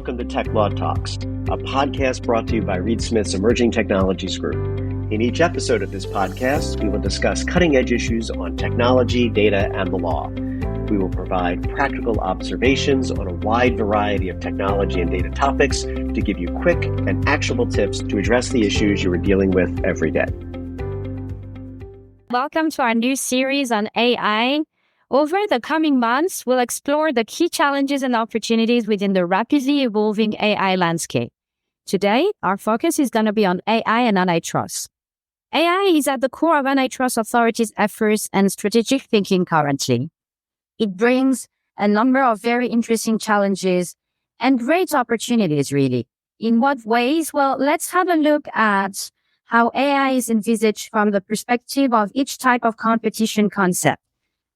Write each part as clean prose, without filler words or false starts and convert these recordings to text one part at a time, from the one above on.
welcome to Tech Law Talks, a podcast brought to you by Reed Smith's Emerging Technologies Group. In each episode of this podcast, we will discuss cutting-edge issues on technology, data, and the law. We will provide practical observations on a wide variety of technology and data topics to give you quick and actionable tips to address the issues you are dealing with every day. Welcome to our new series on AI. Over the coming months, we'll explore the key challenges and opportunities within the rapidly evolving AI landscape. Today, our focus is going to be on AI and antitrust. AI is at the core of antitrust authorities' efforts and strategic thinking currently. It brings a number of very interesting challenges and great opportunities, really. In what ways? Well, let's have a look at how AI is envisaged from the perspective of each type of competition concept,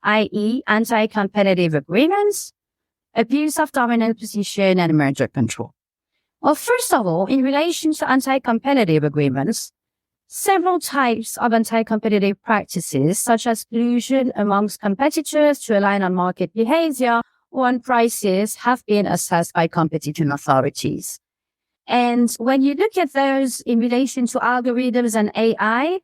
i.e. anti-competitive agreements, abuse of dominant position, and merger control. Well, first of all, in relation to anti-competitive agreements, several types of anti-competitive practices, such as collusion amongst competitors to align on market behavior or on prices, have been assessed by competition authorities. And when you look at those in relation to algorithms and AI,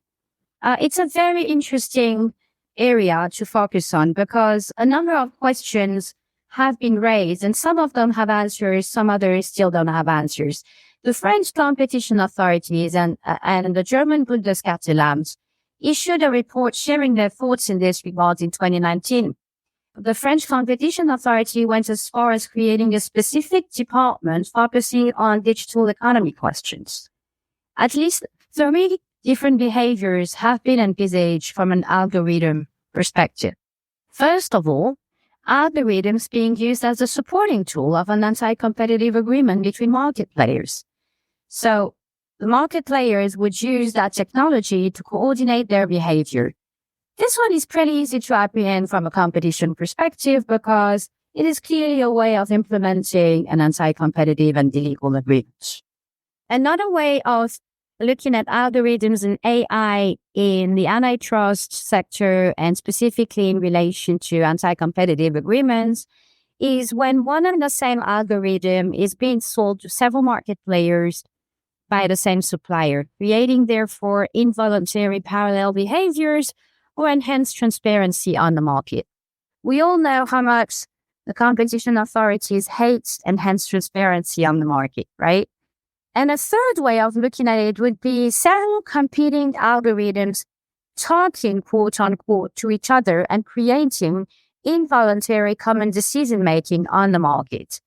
it's a very interesting area to focus on because a number of questions have been raised and some of them have answers, some others still don't have answers. The French competition authorities and the German Bundeskanzleramt issued a report sharing their thoughts in this regard in 2019. The French competition authority went as far as creating a specific department focusing on digital economy questions. At least 3 different behaviors have been envisaged from an algorithm perspective. First of all, algorithms being used as a supporting tool of an anti-competitive agreement between market players. So the market players would use that technology to coordinate their behavior. This one is pretty easy to apprehend from a competition perspective because it is clearly a way of implementing an anti-competitive and illegal agreement. Another way of looking at algorithms and AI in the antitrust sector and specifically in relation to anti-competitive agreements is when one and the same algorithm is being sold to several market players by the same supplier, creating therefore involuntary parallel behaviors or enhanced transparency on the market. We all know how much the competition authorities hate enhanced transparency on the market, right? And a third way of looking at it would be several competing algorithms talking, quote unquote, to each other and creating involuntary common decision-making on the market.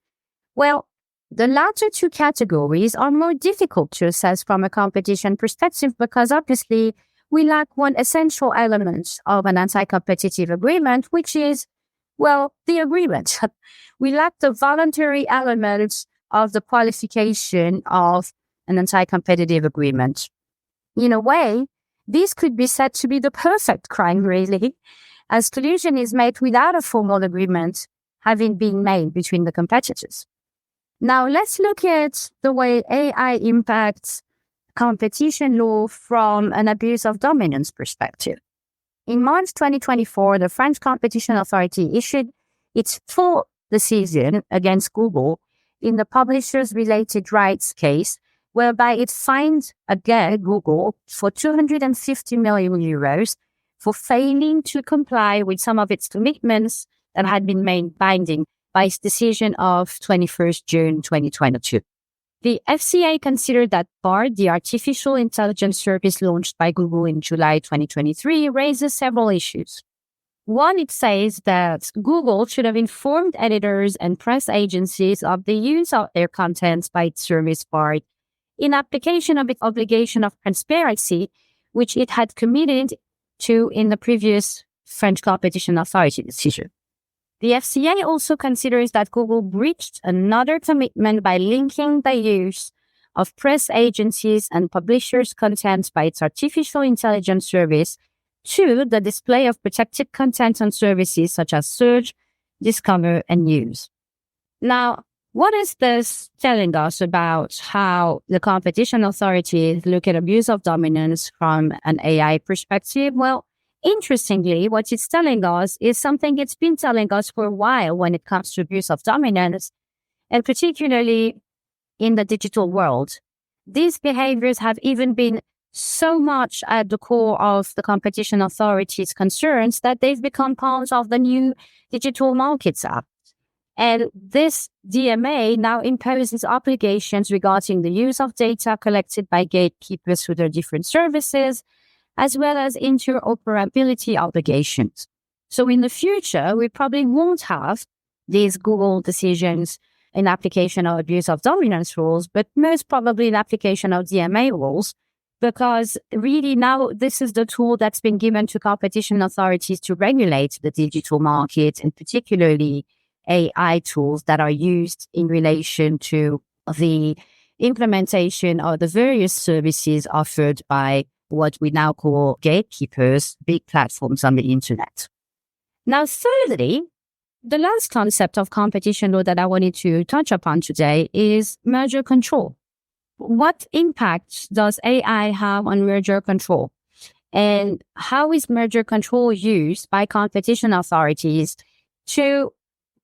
Well, the latter 2 categories are more difficult to assess from a competition perspective because obviously we lack one essential element of an anti-competitive agreement, which is, well, the agreement. We lack the voluntary element of the qualification of an anti-competitive agreement. In a way, this could be said to be the perfect crime, really, as collusion is made without a formal agreement having been made between the competitors. Now, let's look at the way AI impacts competition law from an abuse of dominance perspective. In March 2024, the French Competition Authority issued its full decision against Google in the publishers' related rights case, whereby it fined again Google for 250 million euros for failing to comply with some of its commitments that had been made binding by its decision of 21st June 2022. The FCA considered that BARD, the artificial intelligence service launched by Google in July 2023, raises several issues. One, it says that Google should have informed editors and press agencies of the use of their contents by its service BARD in application of its obligation of transparency, which it had committed to in the previous French Competition Authority decision. The FCA also considers that Google breached another commitment by linking the use of press agencies and publishers' content by its artificial intelligence service to the display of protected content on services such as search, discover, and news. Now, what is this telling us about how the competition authorities look at abuse of dominance from an AI perspective? Well, interestingly, what it's telling us is something it's been telling us for a while when it comes to abuse of dominance, and particularly in the digital world. These behaviors have even been so much at the core of the competition authorities' concerns that they've become part of the new Digital Markets Act. And this DMA now imposes obligations regarding the use of data collected by gatekeepers through their different services, as well as interoperability obligations. So in the future, we probably won't have these Google decisions in application of abuse of dominance rules, but most probably in application of DMA rules, because really now this is the tool that's been given to competition authorities to regulate the digital market, and particularly AI tools that are used in relation to the implementation of the various services offered by what we now call gatekeepers, big platforms on the internet. Now, thirdly, the last concept of competition law that I wanted to touch upon today is merger control. What impact does AI have on merger control? And how is merger control used by competition authorities to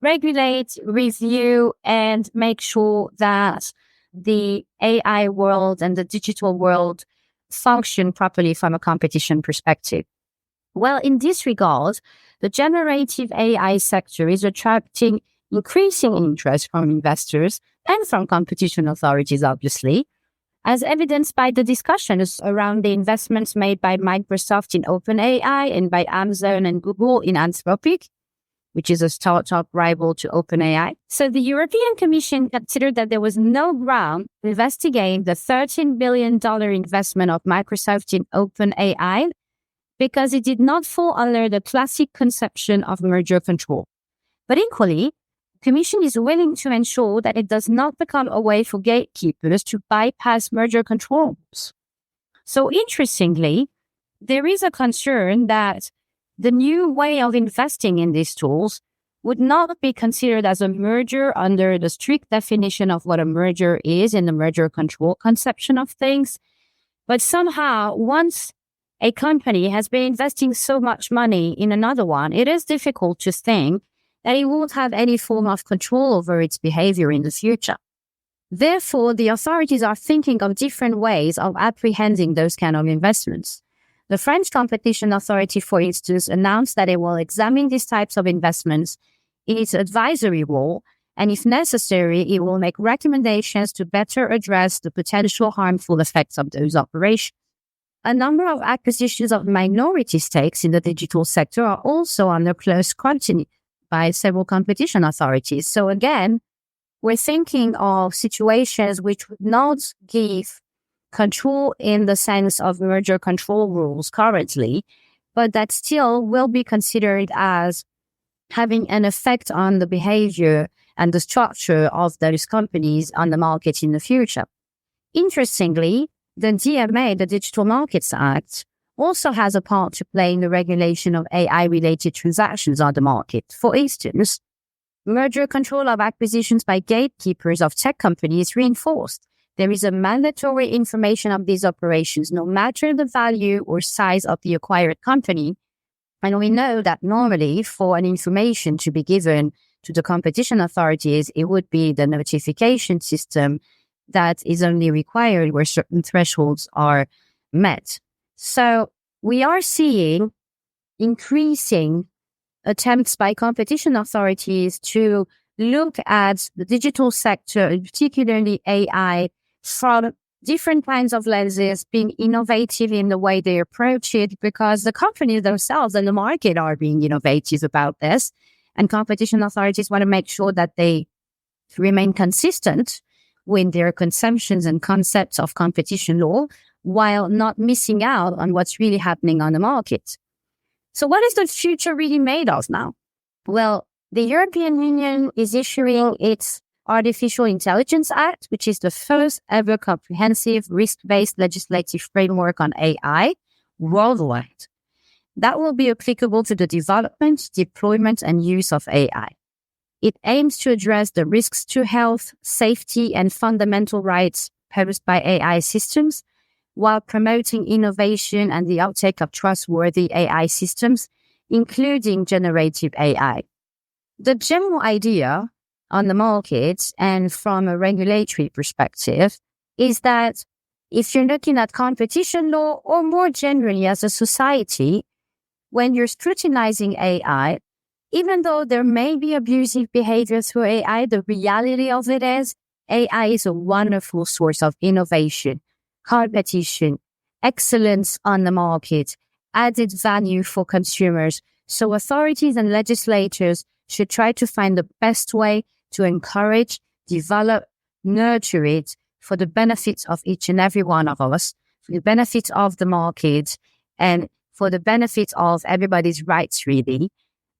regulate, review, and make sure that the AI world and the digital world function properly from a competition perspective? Well, in this regard, the generative AI sector is attracting increasing interest from investors and from competition authorities, obviously, as evidenced by the discussions around the investments made by Microsoft in OpenAI and by Amazon and Google in Anthropic, which is a startup rival to OpenAI. So the European Commission considered that there was no ground to investigate the $13 billion investment of Microsoft in OpenAI because it did not fall under the classic conception of merger control. But equally, the Commission is willing to ensure that it does not become a way for gatekeepers to bypass merger controls. So interestingly, there is a concern that the new way of investing in these tools would not be considered as a merger under the strict definition of what a merger is in the merger control conception of things. But somehow, once a company has been investing so much money in another one, it is difficult to think that it won't have any form of control over its behavior in the future. Therefore, the authorities are thinking of different ways of apprehending those kind of investments. The French Competition Authority, for instance, announced that it will examine these types of investments in its advisory role, and if necessary, it will make recommendations to better address the potential harmful effects of those operations. A number of acquisitions of minority stakes in the digital sector are also under close scrutiny by several competition authorities. So again, we're thinking of situations which would not give control in the sense of merger control rules currently, but that still will be considered as having an effect on the behavior and the structure of those companies on the market in the future. Interestingly, the DMA, the Digital Markets Act, also has a part to play in the regulation of AI-related transactions on the market. For instance, merger control of acquisitions by gatekeepers of tech companies is reinforced. There is a mandatory information of these operations, no matter the value or size of the acquired company. And we know that normally for an information to be given to the competition authorities, it would be the notification system that is only required where certain thresholds are met. So we are seeing increasing attempts by competition authorities to look at the digital sector, and particularly AI, from different kinds of lenses, being innovative in the way they approach it, because the companies themselves and the market are being innovative about this. And competition authorities want to make sure that they remain consistent with their conceptions and concepts of competition law while not missing out on what's really happening on the market. So what is the future really made of now? Well, the European Union is issuing its Artificial Intelligence Act, which is the first ever comprehensive risk-based legislative framework on AI worldwide. That will be applicable to the development, deployment, and use of AI. It aims to address the risks to health, safety, and fundamental rights posed by AI systems, while promoting innovation and the uptake of trustworthy AI systems, including generative AI. The general idea on the market and from a regulatory perspective is that if you're looking at competition law or more generally as a society, when you're scrutinizing AI, even though there may be abusive behavior through AI, the reality of it is AI is a wonderful source of innovation, competition, excellence on the market, added value for consumers. So authorities and legislators should try to find the best way to encourage, develop, nurture it for the benefits of each and every one of us, for the benefit of the market, and for the benefit of everybody's rights, really.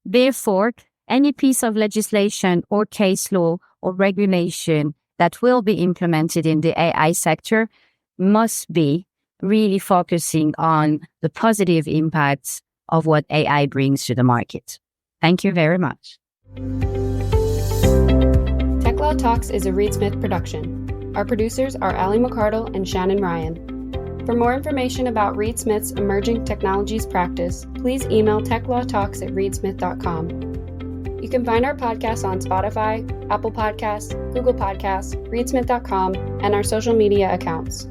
Therefore, any piece of legislation or case law or regulation that will be implemented in the AI sector must be really focusing on the positive impacts of what AI brings to the market. Thank you very much. Tech Law Talks is a Reed Smith production. Our producers are Ali McCardle and Shannon Ryan. For more information about Reed Smith's emerging technologies practice, please email techlawtalks@reedsmith.com. You can find our podcasts on Spotify, Apple Podcasts, Google Podcasts, reedsmith.com, and our social media accounts.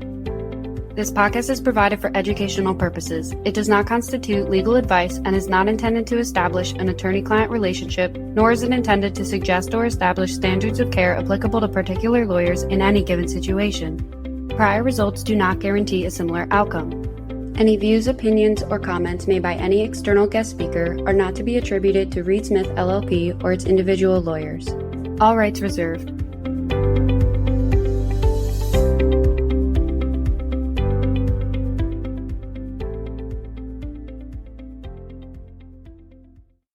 This podcast is provided for educational purposes. It does not constitute legal advice and is not intended to establish an attorney-client relationship, nor is it intended to suggest or establish standards of care applicable to particular lawyers in any given situation. Prior results do not guarantee a similar outcome. Any views, opinions, or comments made by any external guest speaker are not to be attributed to Reed Smith LLP or its individual lawyers. All rights reserved.